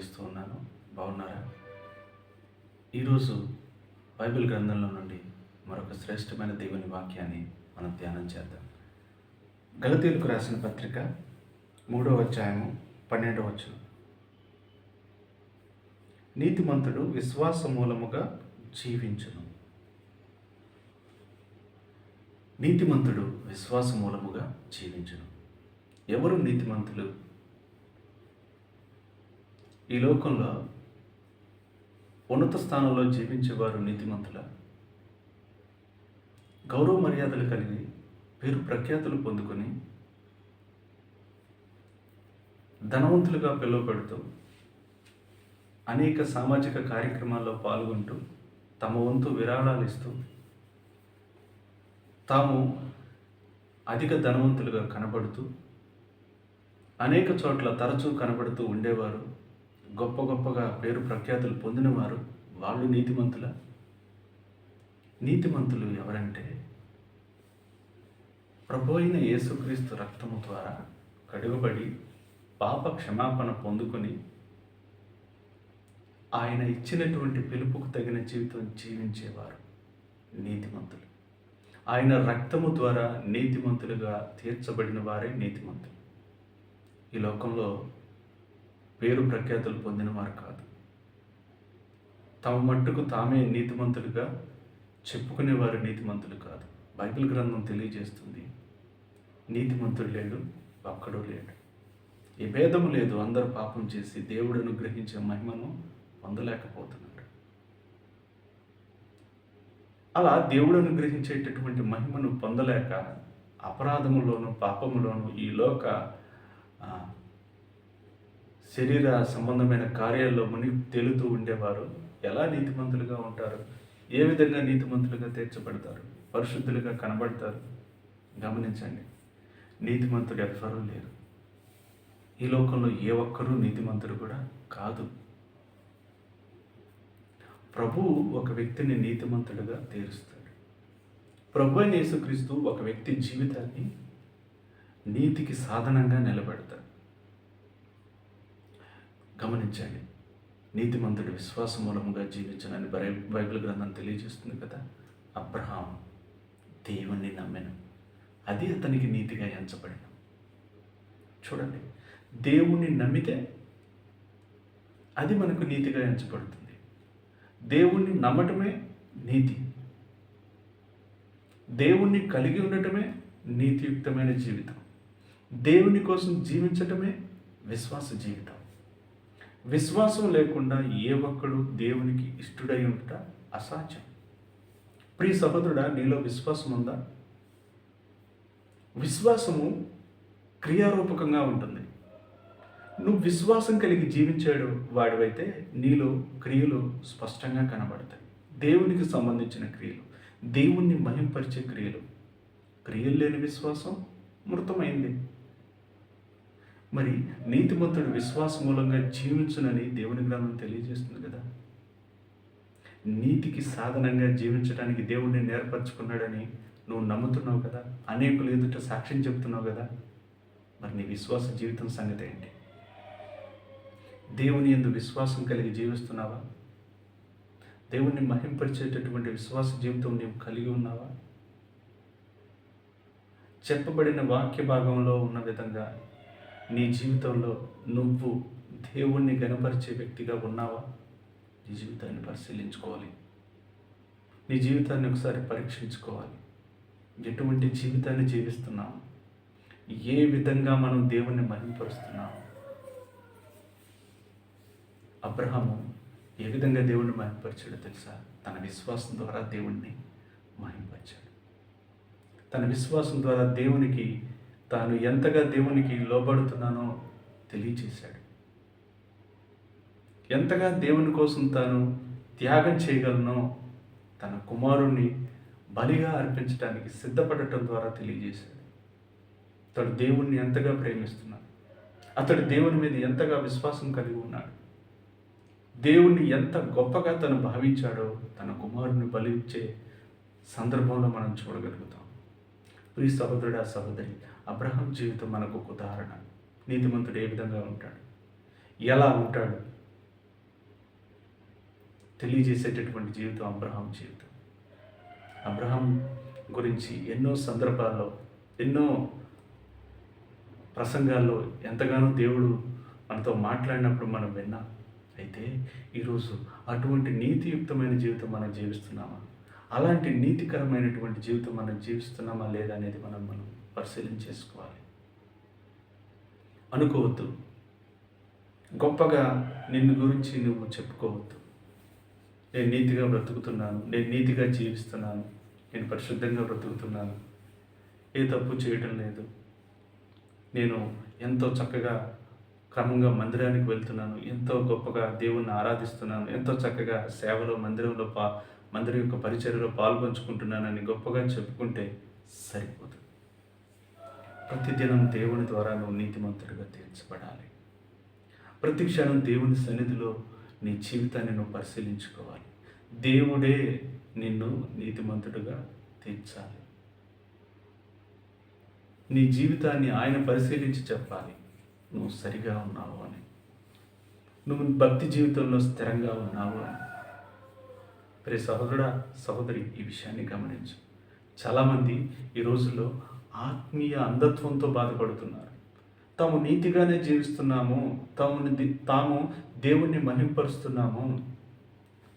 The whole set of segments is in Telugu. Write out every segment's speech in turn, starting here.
భావిస్తూ ఉన్నాను. బాగున్నారా? ఈరోజు బైబిల్ గ్రంథంలో నుండి మరొక శ్రేష్టమైన దేవుని వాక్యాన్ని మనం ధ్యానం చేద్దాం. గలతీయులకు రాసిన పత్రిక 3వ అధ్యాయము 12వ వచనం. నీతిమంతుడు విశ్వాస మూలముగా జీవించును. నీతిమంతుడు విశ్వాస మూలముగా జీవించును. ఎవరు నీతిమంతులు? ఈ లోకంలో ఉన్నత స్థానంలో జీవించేవారు నీతిమంతుల, గౌరవ మర్యాదలు కలిగి పేరు ప్రఖ్యాతులు పొందుకొని ధనవంతులుగా పిలువబడుతూ అనేక సామాజిక కార్యక్రమాల్లో పాల్గొంటూ తమ వంతు విరాళాలు ఇస్తూ తాము అధిక ధనవంతులుగా కనబడుతూ అనేక చోట్ల తరచూ కనబడుతూ ఉండేవారు. గొప్పగా పేరు ప్రఖ్యాతులు పొందినవారు వాళ్ళు నీతిమంతుల. నీతిమంతులు ఎవరంటే ప్రభు అయిన యేసుక్రీస్తు రక్తము ద్వారా కడుగబడి పాప క్షమాపణ పొందుకొని ఆయన ఇచ్చినటువంటి పిలుపుకు తగిన జీవితం జీవించేవారు నీతిమంతులు. ఆయన రక్తము ద్వారా నీతిమంతులుగా తీర్చబడిన వారే నీతిమంతులు. ఈ లోకంలో పేరు ప్రఖ్యాతులు పొందినవారు కాదు. తమ మట్టుకు తామే నీతిమంతులుగా చెప్పుకునేవారు నీతిమంతులు కాదు. బైబిల్ గ్రంథం తెలియజేస్తుంది, నీతిమంతుడు లేడు, ఒక్కడూ లేడు. ఏ భేదము లేదు. అందరూ పాపం చేసి దేవుడు అనుగ్రహించే మహిమను పొందలేకపోతున్నాడు. అలా దేవుడు అనుగ్రహించేటటువంటి మహిమను పొందలేక అపరాధములోను పాపములోను ఈ లోక శరీర సంబంధమైన కార్యాల్లో మునిగి తేలుతూ ఉండేవారు ఎలా నీతిమంతులుగా ఉంటారు? ఏ విధంగా నీతిమంతులుగా తీర్చబడతారు? పరిశుద్ధులుగా కనబడతారు? గమనించండి, నీతిమంతుడు ఎవ్వరూ లేరు. ఈ లోకంలో ఏ ఒక్కరూ నీతిమంతుడు కూడా కాదు. ప్రభువు ఒక వ్యక్తిని నీతిమంతుడుగా తీరుస్తాడు. ప్రభు అయిన యేసుక్రీస్తు ఒక వ్యక్తి జీవితాన్ని నీతికి సాధనంగా నిలబెడతాడు. గమనించండి, నీతిమంతుడు విశ్వాస మూలముగా జీవించనని బైబిల్ గ్రంథం తెలియజేస్తుంది కదా. అబ్రహాం దేవుణ్ణి నమ్మెను, అది అతనికి నీతిగా ఎంచబడిన. చూడండి, దేవుణ్ణి నమ్మితే అది మనకు నీతిగా ఎంచబడుతుంది. దేవుణ్ణి నమ్మటమే నీతి. దేవుణ్ణి కలిగి ఉండటమే నీతియుక్తమైన జీవితం. దేవుని కోసం జీవించటమే విశ్వాస జీవితం. విశ్వాసం లేకుండా ఏ ఒక్కడు దేవునికి ఇష్టడై ఉంట అసాధ్యం. ప్రియ సహోదరుడా, నీలో విశ్వాసం ఉందా? విశ్వాసము క్రియారూపకంగా ఉంటుంది. నువ్వు విశ్వాసం కలిగి జీవించాడు వాడివైతే నీలో క్రియలు స్పష్టంగా కనబడతాయి. దేవునికి సంబంధించిన క్రియలు, దేవుణ్ణి మహింపరిచే క్రియలు. క్రియలు లేని విశ్వాసం మృతమైంది. మరి నీతిమంతుడు విశ్వాస మూలంగా జీవించునని దేవుని గ్రంథం తెలియజేస్తుంది కదా. నీతికి సాధనంగా జీవించడానికి దేవుడిని నేర్పరచుకున్నాడని నువ్వు నమ్ముతున్నావు కదా. అనేకులు ఎదుట సాక్ష్యం చెప్తున్నావు కదా. మరి నీ విశ్వాస జీవితం సంగతి ఏంటి? దేవుని యందు విశ్వాసం కలిగి జీవిస్తున్నావా? దేవుణ్ణి మహింపరిచేటటువంటి విశ్వాస జీవితం నీవు కలిగి ఉన్నావా? చెప్పబడిన వాక్య భాగంలో ఉన్న విధంగా నీ జీవితంలో నువ్వు దేవుణ్ణి గణపరిచే వ్యక్తిగా ఉన్నావా? నీ జీవితాన్ని పరిశీలించుకోవాలి. నీ జీవితాన్ని ఒకసారి పరీక్షించుకోవాలి. ఎటువంటి జీవితాన్ని జీవిస్తున్నావు? ఏ విధంగా మనం దేవుణ్ణి మహింపరుస్తున్నాము? అబ్రహాము ఏ విధంగా దేవుణ్ణి మహింపరిచాడో తెలుసా? తన విశ్వాసం ద్వారా దేవుణ్ణి మహింపరిచాడు. తన విశ్వాసం ద్వారా దేవునికి తాను ఎంతగా దేవునికి లోబడుతున్నానో తెలియచేశాడు. ఎంతగా దేవుని కోసం తాను త్యాగం చేయగలనో తన కుమారుణ్ణి బలిగా అర్పించడానికి సిద్ధపడటం ద్వారా తెలియజేశాడు. అతడు దేవుణ్ణి ఎంతగా ప్రేమిస్తున్నాడు, అతడు దేవుని మీద ఎంతగా విశ్వాసం కలిగి ఉన్నాడు, దేవుణ్ణి ఎంత గొప్పగా తను భావించాడో తన కుమారుని బలి ఇచ్చే సందర్భంలో మనం చూడగలుగుతాం. ప్రియ సహోదరుడా, సహోదరి, అబ్రహాం జీవితం మనకు ఒక ఉదాహరణ. నీతిమంతుడు ఏ విధంగా ఉంటాడు, ఎలా ఉంటాడు, తెలియజేసేటటువంటి జీవితం అబ్రహాం జీవితం. అబ్రహాం గురించి ఎన్నో సందర్భాల్లో, ఎన్నో ప్రసంగాల్లో ఎంతగానో దేవుడు మనతో మాట్లాడినప్పుడు మనం విన్నాం. అయితే ఈరోజు అటువంటి నీతియుక్తమైన జీవితం మనం జీవిస్తున్నామా? అలాంటి నీతికరమైనటువంటి జీవితం మనం జీవిస్తున్నామా లేదా అనేది మనం పరిశీలన చేసుకోవాలి. అనుకోవద్దు, గొప్పగా నిన్ను గురించి నువ్వు చెప్పుకోవద్దు. నేను నీతిగా బ్రతుకుతున్నాను, నేను నీతిగా జీవిస్తున్నాను, నేను పరిశుద్ధంగా బ్రతుకుతున్నాను, ఏ తప్పు చేయటం లేదు, నేను ఎంతో చక్కగా క్రమంగా మందిరానికి వెళ్తున్నాను, ఎంతో గొప్పగా దేవుణ్ణి ఆరాధిస్తున్నాను, ఎంతో చక్కగా సేవలో మందిరం యొక్క పరిచర్యలో పాల్పంచుకుంటున్నానని గొప్పగా చెప్పుకుంటే సరిపోదు. ప్రతిదినం దేవుని ద్వారా నువ్వు నీతిమంతుడిగా తీర్చబడాలి. ప్రతి క్షణం దేవుని సన్నిధిలో నీ జీవితాన్ని నువ్వు పరిశీలించుకోవాలి. దేవుడే నిన్ను నీతిమంతుడిగా తీర్చాలి. నీ జీవితాన్ని ఆయన పరిశీలించి చెప్పాలి, నువ్వు సరిగా ఉన్నావు అని, నువ్వు భక్తి జీవితంలో స్థిరంగా ఉన్నావు అని. ప్రియ సహోదరుడా, సహోదరి, ఈ విషయాన్ని గమనించు. చాలామంది ఈ రోజుల్లో ఆత్మీయ అంధత్వంతో బాధపడుతున్నారు. తాము నీతిగానే జీవిస్తున్నాము, తాము దేవుణ్ణి మహింపరుస్తున్నాము,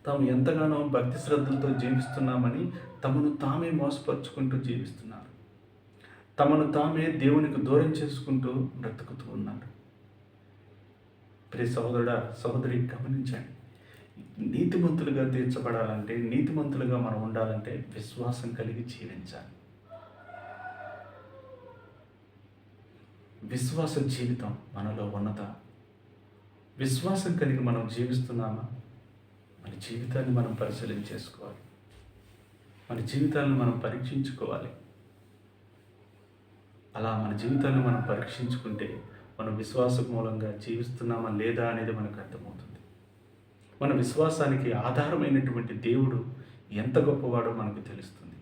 తాము ఎంతగానో భక్తి శ్రద్ధలతో జీవిస్తున్నామని తమను తామే మోసపరుచుకుంటూ జీవిస్తున్నారు. తమను తామే దేవునికి దూరం చేసుకుంటూ బ్రతుకుతూ ఉన్నారు. ప్రియ సహోదరుడా, సహోదరి, గమనించండి. నీతిమంతులుగా తీర్చబడాలంటే, నీతిమంతులుగా మనం ఉండాలంటే విశ్వాసం కలిగి జీవించాలి. విశ్వాస జీవితం మనలో ఉన్నదా? విశ్వాసం కలిగి మనం జీవిస్తున్నామా? మన జీవితాన్ని మనం పరిశీలన చేసుకోవాలి. మన జీవితాలను మనం పరీక్షించుకోవాలి. అలా మన జీవితాన్ని మనం పరీక్షించుకుంటే మనం విశ్వాసం మూలంగా జీవిస్తున్నామా లేదా అనేది మనకు అర్థమవుతుంది. మన విశ్వాసానికి ఆధారమైనటువంటి దేవుడు ఎంత గొప్పవాడో మనకు తెలుస్తుంది.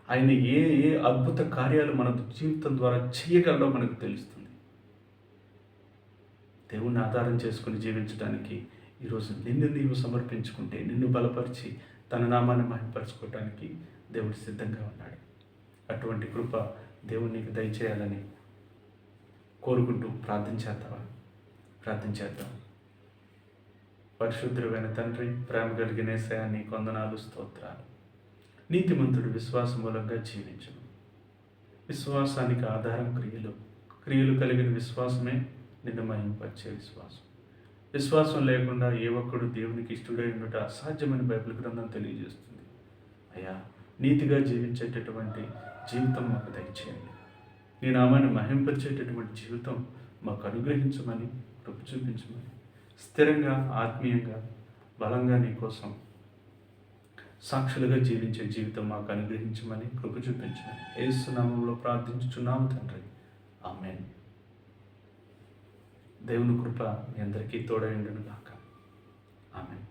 ఆయన ఏ ఏ అద్భుత కార్యాలు మన జీవితం ద్వారా చేయగలడో మనకు తెలుస్తుంది. దేవుణ్ణి ఆధారం చేసుకుని జీవించడానికి ఈరోజు నిన్ను నీవు సమర్పించుకుంటే, నిన్ను బలపరిచి తన నామాన్ని మహిమపరచుకోవడానికి దేవుడు సిద్ధంగా ఉన్నాడు. అటువంటి కృప దేవుడు నీకు దయచేయాలని కోరుకుంటూ ప్రార్థించేద్దాం. పరిశుద్ధుడైన తండ్రి, ప్రేమ కలిగిన యేసయ్యా, నీకు వందనాలు, స్తోత్రాలు. నీతిమంతుడు విశ్వాస మూలంగా జీవించును. విశ్వాసానికి ఆధారం క్రియలు కలిగిన విశ్వాసమే నిన్ను మహిమపరిచే విశ్వాసం. విశ్వాసం లేకుండా ఏ ఒక్కడు దేవునికి ఇష్టడై ఉండట అసాధ్యమని బైబిల్ గ్రంథం తెలియజేస్తుంది. అయ్యా, నీతిగా జీవించేటటువంటి జీవితం మాకు దయచేయండి. నీ నామాన్ని మహింపరిచేటటువంటి జీవితం మాకు అనుగ్రహించమని, కృప చూపించమని, స్థిరంగా, ఆత్మీయంగా, బలంగా నీ కోసం సాక్షులుగా జీవించే జీవితం మాకు అనుగ్రహించమని, కృప చూపించమని యేసు నామములో ప్రార్థించుచున్నాము తండ్రి. ఆమేన్. దేవుని కృప మీ అందరికీ తోడై ఉండును గాక. ఆమేన్.